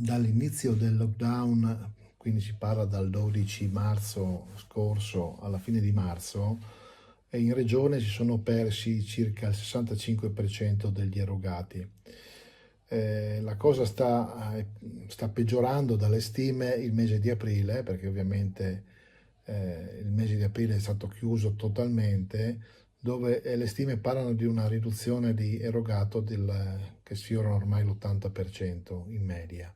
Dall'inizio del lockdown, quindi si parla dal 12 marzo scorso alla fine di marzo, e in regione si sono persi circa il 65% degli erogati. La cosa sta peggiorando dalle stime il mese di aprile, perché ovviamente il mese di aprile è stato chiuso totalmente, dove le stime parlano di una riduzione di erogato che sfiorano ormai l'80% in media.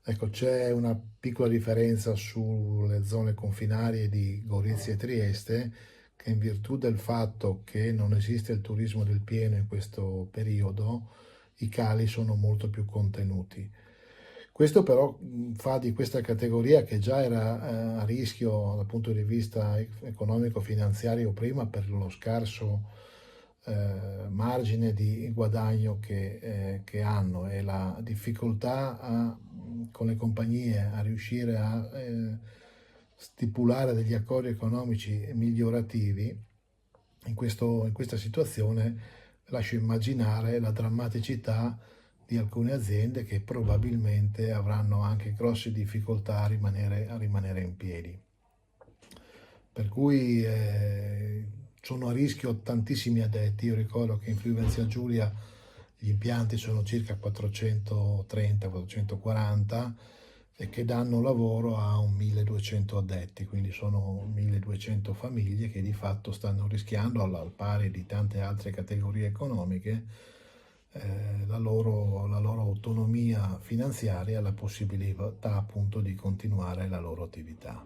Ecco, c'è una piccola differenza sulle zone confinarie di Gorizia e Trieste, che in virtù del fatto che non esiste il turismo del pieno in questo periodo, i cali sono molto più contenuti. Questo però fa di questa categoria, che già era a rischio dal punto di vista economico-finanziario prima per lo scarso margine di guadagno che hanno, e la difficoltà con le compagnie a riuscire a stipulare degli accordi economici migliorativi. In questa situazione lascio immaginare la drammaticità di alcune aziende che probabilmente avranno anche grosse difficoltà a rimanere in piedi. Per cui sono a rischio tantissimi addetti. Io ricordo che in Friuli Venezia Giulia gli impianti sono circa 430-440 e che danno lavoro a un 1200 addetti, quindi sono 1200 famiglie che di fatto stanno rischiando, al pari di tante altre categorie economiche, la loro autonomia finanziaria e la possibilità appunto di continuare la loro attività.